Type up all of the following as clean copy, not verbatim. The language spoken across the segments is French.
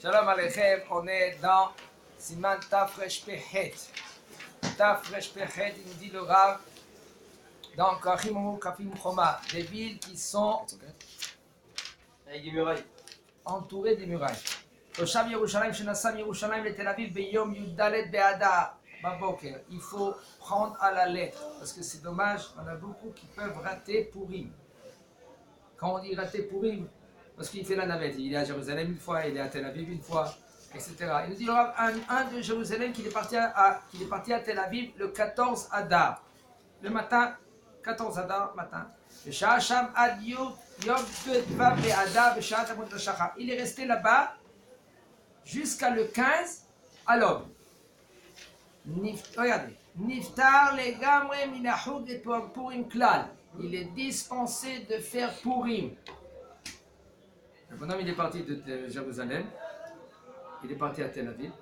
Shalom Aleichem, on est dans Siman Tafresh Pechet. Tafresh Pechet, il nous dit le Rav, dans Kachim Kafim Choma, des villes qui sont avec des murailles. Entourées des murailles. Toshav Yerushalayim, Shenassam Yerushalayim, le Tel Aviv, Beyom Yudalet Be'adar, Baboker. Il faut prendre à la lettre, parce que c'est dommage, on a beaucoup qui peuvent rater Purim. Quand on dit rater Purim, parce qu'il fait la navette, il est à Jérusalem une fois, il est à Tel Aviv une fois, etc. Il nous dit un de Jérusalem qu'il est parti à Tel Aviv le 14 Adar, le matin, 14 Adar matin. Il est resté là-bas jusqu'à le 15 à l'aube. Regardez, Niftar legamre minahug et Purim klal. Il est dispensé de faire Purim. Le bonhomme, il est parti de Jérusalem, il est parti à Tel Aviv,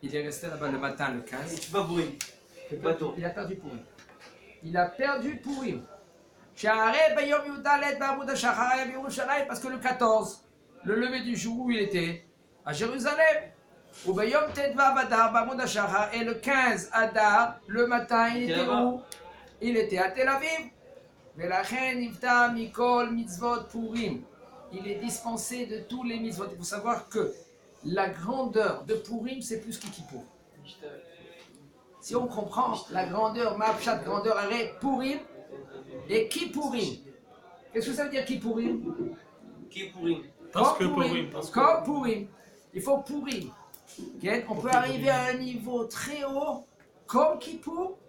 il est resté là-bas le matin le 15. Et tu vas Purim. Il a perdu Purim. Il a perdu Purim. Parce que le 14, le lever du jour où il était à Jérusalem, et le 15 Adar, le matin, il était où? Il était à Tel Aviv. Il est dispensé de tous les mitzvot. Il faut savoir que la grandeur de Purim, c'est plus que Kippour. Si on comprend la grandeur, Ma'apshat, grandeur, arrêt, Purim et Kippourim. Qu'est-ce que ça veut dire Kippourim? Kippourim. Comme Purim. Il faut Purim. Okay? On peut arriver à un niveau très haut, comme Kippour,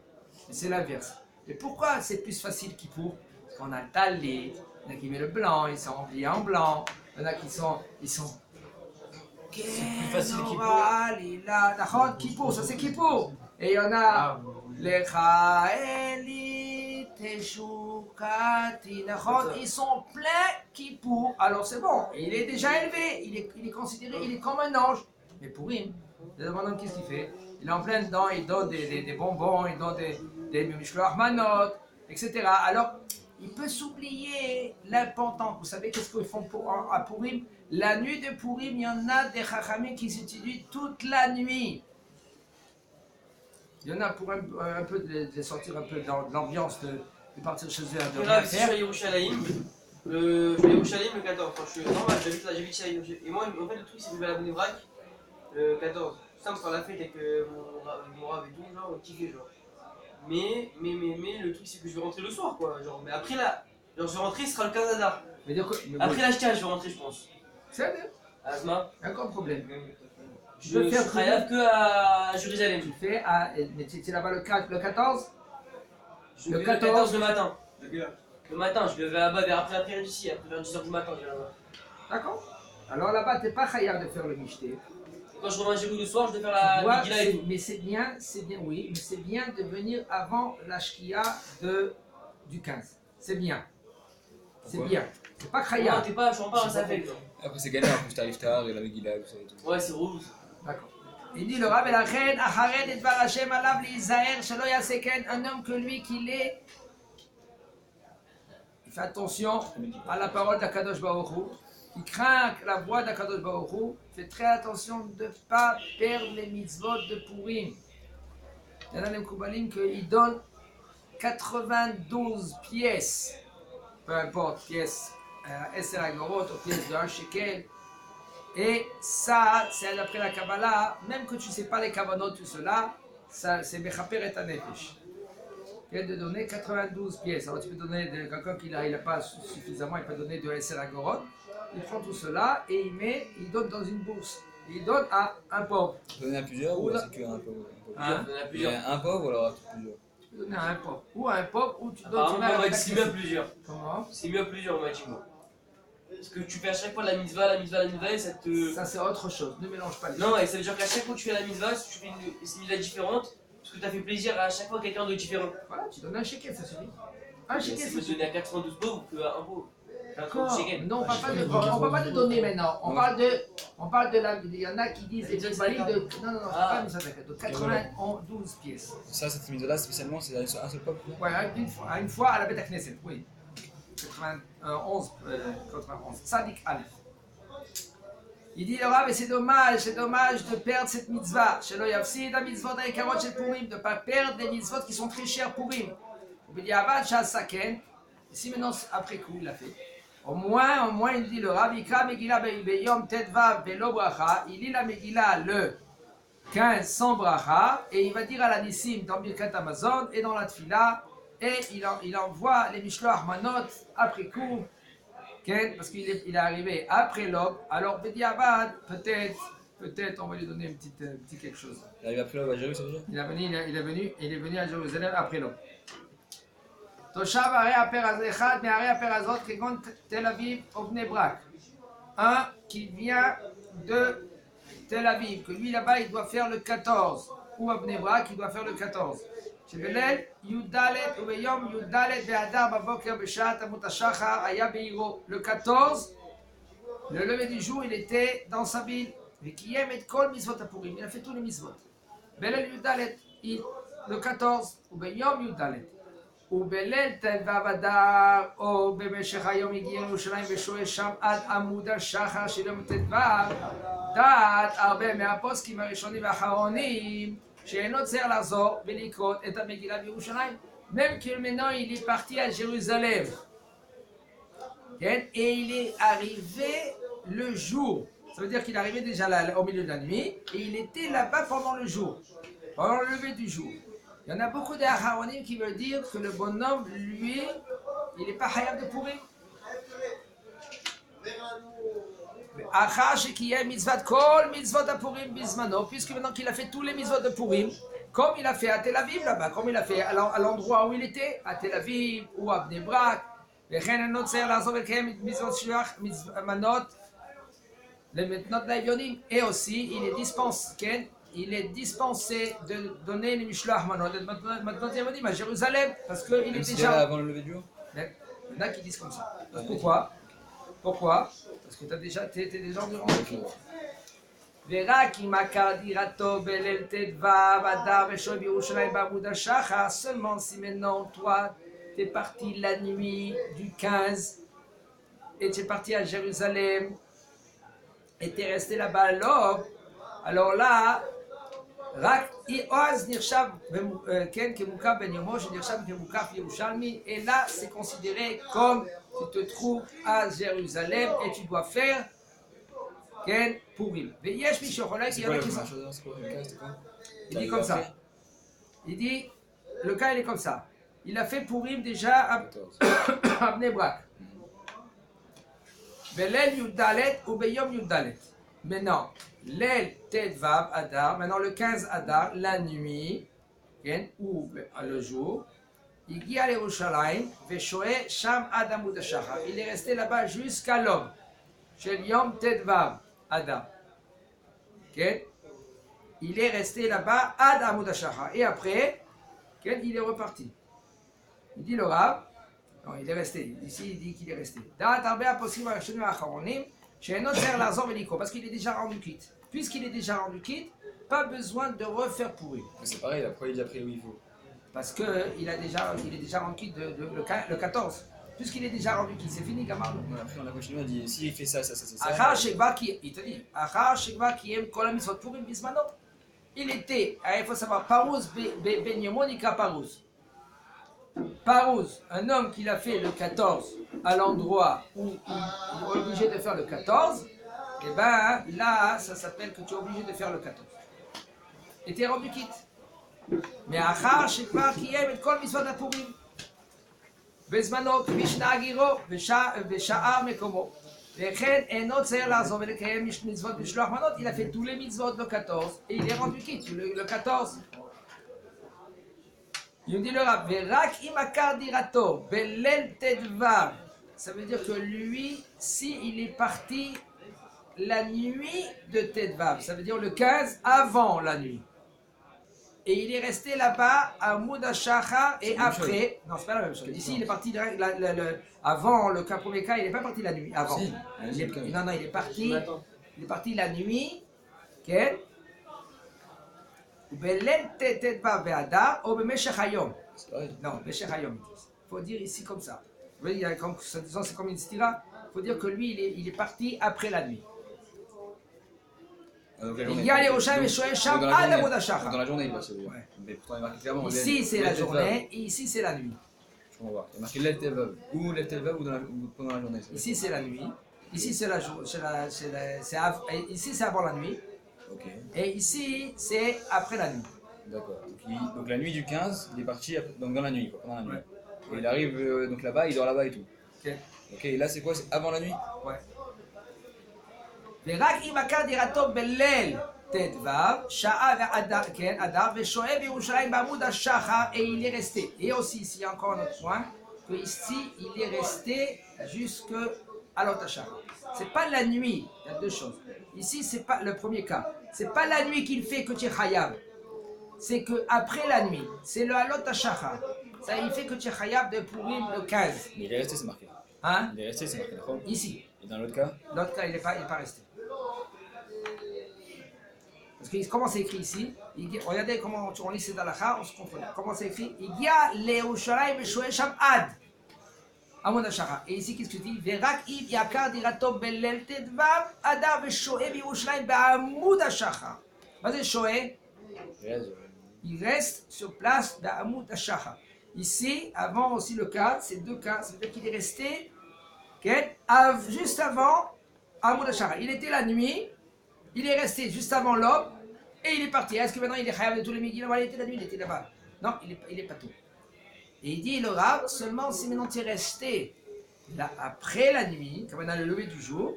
mais c'est l'inverse. Et pourquoi c'est plus facile Kippour? Parce qu'on a le talit, il y en a qui mettent le blanc, ils sont remplis en blanc, il y en a qui sont... C'est plus facile Kippour, ça c'est Kippour. Et il y en a Lecha Eli Teshukati, ils sont pleins Kippour. Alors c'est bon, il est déjà élevé, il est considéré, il est comme un ange. Mais Purim, le bonhomme, qu'est-ce qu'il fait? Il est en plein dedans, il donne des bonbons, il donne des mishloach manot, etc. Alors, il peut s'oublier l'important. Vous savez qu'est-ce qu'ils font à Purim? La nuit de Purim, il y en a des chachamim qui s'utilisent toute la nuit. Il y en a pour un peu de sortir un peu dans l'ambiance de partir chez eux à dormir. Je suis à Yerushalayim, le 14. Enfin, je suis normal, j'habite à Yerushalayim. Et moi, en fait, le truc, c'est que je vais à la Bnei Brak le 14. Ça me faire la fête avec mon rave et tout, genre, kiffer, genre. Mais le truc, c'est que je vais rentrer le soir, quoi. Genre, mais après là, genre, je vais rentrer, ce sera le 15 Adar. Après l'Ashka, je vais rentrer, je pense. C'est bien. Asma. Aucun problème. Je vais faire Khayab que à Jérusalem. Tu fais mais tu es là-bas le 14? Le 14 le matin. Le matin, je vais là-bas vers après l'après-midi ici, après vers 10h du matin, je vais là-bas. D'accord. Alors là-bas, tu n'es pas Khayab de faire le Mishté. Quand je reviens à Jérusalem le soir, je vais faire la Megillah et tout. Mais c'est bien, oui, mais c'est bien de venir avant la Shkia du 15. C'est bien. C'est bien. C'est pas Khayab. Non, t'es pas, je suis pas, ça fait. Après c'est galère, après je t'arrive tard et la Megillah, tout ça et tout. Ouais, c'est relou. D'accord. Il dit le Rav et la reine, Achared et Dvar Hashem alav lizaher shelo yaseken, un homme que lui qu'il est. Il fait attention à la parole d'Akadosh Baruch Hu. Il craint la voix d'Akadosh Baruch Hu. Il fait très attention de ne pas perdre les mitzvot de Purim. Il y en a des Koubalim qu'il donne 92 pièces, peu importe, pièces Esser Agorot ou pièces de 1 shekel. Et ça, c'est d'après la Kabbalah, même que tu ne sais pas les Kavanot, tout cela, ça, c'est Mechaper et Tanefesh. Il y a de donner 92 pièces. Alors tu peux donner quelqu'un qui n'a pas suffisamment, il peut donner de Esser Agorot. Il prend tout cela et il donne dans une bourse. Il donne à un pauvre. Tu peux donner à plusieurs ou c'est qu'à un pauvre? Un pauvre ou alors à plusieurs? Tu peux donner à un pauvre. Ou à un pauvre ou tu donnes à c'est mieux à plusieurs. Comment? C'est mieux à plusieurs, on m'a dit moi. Parce que tu fais à chaque fois la mitzvah et ça te... Ça c'est autre chose, ne mélange pas les choses. Non, et ça veut dire qu'à chaque fois que tu fais la mitzvah, tu fais une mitzvah différente, parce que tu as fait plaisir à chaque fois quelqu'un de différent. Voilà, tu donnes un shekel, ça suffit. Un shekel, ça peut donner à 92 pauvres ou qu'à un pauvre. D'accord. Non, on ne parle pas de donner maintenant. On parle de la... Il y en a qui disent des mitzvahs de... Non, pas de 92 pièces. Ça, cette mitzvah-là, spécialement, c'est un seul peuple? Ouais, une fois à la Beth Knesset, oui. 91, Sadik Aleph. Il dit le Rav, et c'est dommage de perdre cette mitzvah. Shelo yafsid la mitzvot avec karot shel Purim, de ne pas perdre des mitzvot qui sont très chères pour Purim. Il dit Avad Shas Saken, si maintenant après coup il l'a fait. Au moins il dit le Rav, Ikra Megillah Beyom Tedvav Velo Bracha, il lit la Megillah le 15 sans bracha, et il va dire à la Nissim dans Birkat Amazon et dans la Tfila, et il envoie les Mishloach Manot après coup. Parce qu'il est arrivé après l'aube, alors Bediavad, peut-être on va lui donner un petit quelque chose. Il arrive après l'aube à Jérusalem, ça veut dire? Il est venu à Jérusalem après l'aube. Toshav Arei Aperaz Echad, mais Arei Aperazot, Kegon Tel Aviv, Obne Brak. Un qui vient de Tel Aviv, que lui là-bas il doit faire le 14, ou Obne Brak il doit faire le 14. שבליל י"ד וביום י"ד באדר בבוקר בשעת עמוד השחר היה בעירו. Le 14, le lever du jour, il était dans sa ville. וקיים את כל מצוות הפורים, il a fait tous les מצוות. בליל י"ד, le 14, וביום י"ד. ובליל ט"ו אדר, או במשך היום הגיע לירושלים ושוהה שם עד עמוד השחר של יום ט"ו, דעת הרבה מהפוסקים הראשונים והאחרונים, שאינו צריך לחזור ולקרוא את המגילה בירושלים, même que maintenant il est parti à Jérusalem. Et il est arrivé le jour. Ça veut dire qu'il est arrivé déjà là, au milieu de la nuit, et il était là-bas pendant le jour, pendant le lever du jour. Il y en a beaucoup d'Aharonim qui veulent dire que le bonhomme, lui, il n'est pas hayab de Purim. Puisque maintenant qu'il a fait tous les mitzvot de Purim, comme il a fait à Tel Aviv là-bas, comme il a fait à l'endroit où il était, à Tel Aviv ou à Bnei Brak, et aussi il est dispensé de donner les Mishloach Manot à Jérusalem, parce qu'il est déjà avant le lever du jour. Il y en a qui disent comme ça. Pourquoi? Parce que t'es déjà durant le jour. ורק אם עקר דירתו בליל ט"ו אדר ושוהה בירושלים בעמוד השחר, seulement si maintenant toi t'es parti la nuit du 15 et t'es parti à Jérusalem et t'es resté là-bas à l'aube, alors là רק אז נחשב כן כמוקף בן יומו שנחשב כמוקף ירושלמי, et là c'est considéré comme tu te trouves à Jérusalem et tu dois faire כן פורים. ויש מי שיכולה, il dit comme ça, il dit le cas il est comme ça, il a fait Purim déjà à Bnei Brak בליל י"ד וביום י"ד. Maintenant, l'El Tedvav Adar, maintenant le 15 Adar, la nuit, ou le jour, il y a Yerushalayim, Veshoé Sham Adamud Shachar. Il est resté là-bas jusqu'à l'aube, chez Yom Tedvav Adar. Il est resté là-bas Ad Amud Shachar. Et après, il est reparti. Il dit le Rav, non, il est resté. Ici, il dit qu'il est resté. Da'at Arbe Aposim Arashenu Acharonim. Parce qu'il est déjà rendu quitte. Puisqu'il est déjà rendu quitte, pas besoin de refaire pourrir. C'est pareil, là, pourquoi il a pris où il faut? Parce qu'il est déjà rendu quitte le 14. Puisqu'il est déjà rendu quitte, c'est fini, Gamar. Après, on a continué, on a dit s'il fait ça. Il te dit, il était, il faut savoir, Parouz Ben Yomonika Parouz. Parouz, un homme qui l'a fait le 14 à l'endroit où il est obligé de faire le 14, et ben là, ça s'appelle que tu es obligé de faire le 14. Et tu es rendu quitte. Mais Achar, Shekvar, Kiyem, et Kol Mitzvot HaPurim. Bezmano, Krishna Agiro, Vesha'ar Mekomo. Vechen, Enot Zer Lazov, et Kiyem, Mitzvot Mishloach Manot, il a fait tous les mitzvot le 14, et il est rendu quitte le 14. Il dit le Rav, Verak imakar dirato, belel tedvav. Ça veut dire que lui, il est parti la nuit de Tedvav, ça veut dire le 15 avant la nuit. Et il est resté là-bas à Moud HaShachar et après. Non, c'est pas la même chose. Ici, il est parti avant le premier cas, il n'est pas parti la nuit. Avant. Si. Il est parti la nuit. Okay. Non, il faut dire ici comme ça. C'est comme une stira. Il faut dire que lui, il est parti après la nuit. Donc la Il journée. y a les Rosham et Shoel Sham Donc, dans la Ad journée. Amud HaShachar. Dans la journée, il va se voir. Ouais. Mais pourtant, il est marqué clairement. Ici c'est la journée et ici c'est la nuit. Je comprends pas. Il y a marqué Lev Tevav. Ou Lev Tevav ou pendant la journée. Ici c'est la nuit. Ici c'est la journée. Ici c'est avant la nuit. Ok. Et ici c'est après la nuit. D'accord. Donc la nuit du 15, il est parti donc dans la nuit, quoi, pendant la nuit. Ouais. Et il arrive donc là-bas, il dort là-bas et tout. Ok. Ok, et là c'est quoi? C'est avant la nuit? Ouais. ורק אם עקר דירתו בליל ט"ו, שעה אדר ושוהה בירושלים בעמוד השחר, et il est resté. Et aussi, ici, il y a encore un autre point, que ici, il est resté jusqu'à l'Ot HaShachar. C'est pas la nuit, il y a deux choses. Ici, c'est pas le premier cas. C'est pas la nuit qu'il fait que tu es chayav. C'est que après la nuit, c'est le Alot HaShachar. Ça, il fait que tu es chayav de Purim le 15. Mais il est resté, c'est marqué. Hein? Il est resté, c'est marqué, d'accord? Ici. Et dans l'autre cas? L'autre cas, il n'est pas resté. Parce que comment c'est écrit ici, regardez comment on lit ces halakha, on se comprend. Comment c'est écrit? Il y a les Yerushalayim et Shoel Sham Ad. Amud HaShachar. Et ici, qu'est-ce que tu dis? Verak Iv Yakar Dirato Belel Tedvav Adar Veshoe Yerushalayim Ba'amud HaShachar. Vas-y, Shoe. Il reste sur place d'Amud HaShachar. Ici, avant aussi le cas, c'est deux cas, ça veut dire qu'il est resté juste avant Amud HaShachar. Il était la nuit, il est resté juste avant l'aube et il est parti. Est-ce que maintenant il est chayav de tous les midi? Il était la nuit, il était là-bas. Non, il est pas tout. Et il dit le Rav, seulement si maintenant tu es resté là après la nuit, comme on a le lever du jour,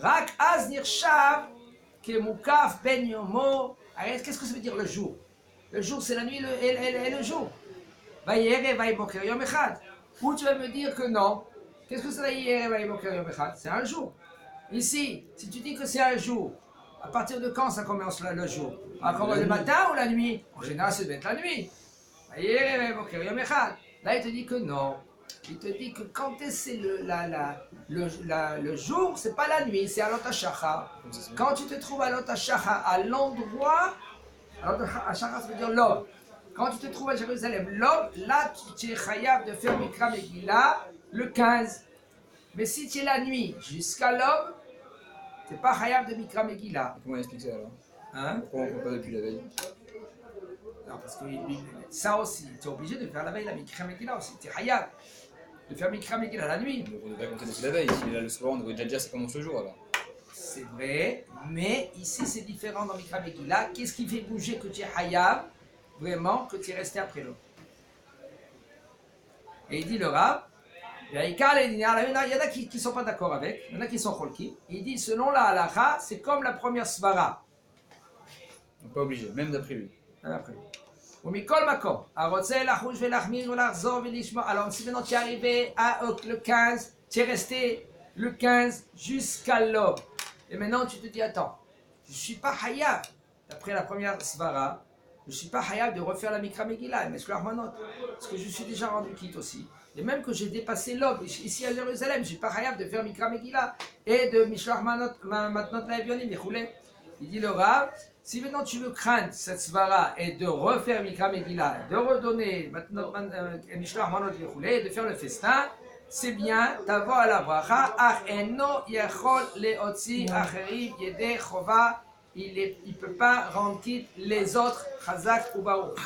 Rak Az Nirshav Kemukaf Ben Yomo. Qu'est-ce que ça veut dire le jour? Le jour c'est la nuit et le jour. Vayere Vayboker Yom Echad. Ou tu vas me dire que non. Qu'est-ce que ça veut dire Vayboker Yom Echad? C'est un jour. Ici, si tu dis que c'est un jour, à partir de quand ça commence le jour? Encore le matin ou la nuit? En général, ça doit être la nuit. Là, il te dit que non. Il te dit que quand c'est le jour, c'est pas la nuit, c'est à l'Ot HaShachar. Quand tu te trouves à l'Ot HaShachar, à l'endroit, l'Ot HaShachar, ça veut dire l'aube. Quand tu te trouves à Jérusalem, l'aube, là, tu es chayav de faire Mikra Megillah le 15. Mais si tu es la nuit jusqu'à l'aube, tu n'es pas chayav de Mikra Megillah. Comment il explique ça alors? Hein? Pourquoi on ne peut pas depuis la veille? Non, parce que ça aussi, tu es obligé de faire la veille la Mikra Megillah aussi. Tu es chayav de faire Mikra Megillah la nuit. Donc on devrait compter depuis la veille. Si là le soir, on devrait déjà dire ça commence le jour alors. C'est vrai, mais ici c'est différent dans Mikra Megillah. Qu'est-ce qui fait bouger que tu es chayav? Vraiment, que tu es resté après l'eau. Et il dit le Rav, il y en a qui ne sont pas d'accord avec, il y en a qui sont cholki. Il dit selon la halakha, c'est comme la première svara. Donc pas obligé, même d'après lui. Alors si maintenant tu es arrivé à le 15, tu es resté le 15 jusqu'à l'aube. Et maintenant tu te dis attends, je ne suis pas hayav, d'après la première svara. Je ne suis pas hayab de refaire la Mikra Megillah, mais parce que je suis déjà rendu quitte aussi. Et même que j'ai dépassé l'aube, ici à Jérusalem, je ne suis pas hayab de faire Mikra Megillah et de Mishloach Matnot La'Evyonim, il dit le Rav, si maintenant tu veux craindre cette svara et de refaire Mikra Megillah, de redonner Mishloach Manot et de faire le festin, c'est bien d'avoir la bracha, Ach eno yachol leotzi acherim yedei chova. Il ne peut pas rendre quitte les autres, Chazak ou Baruch.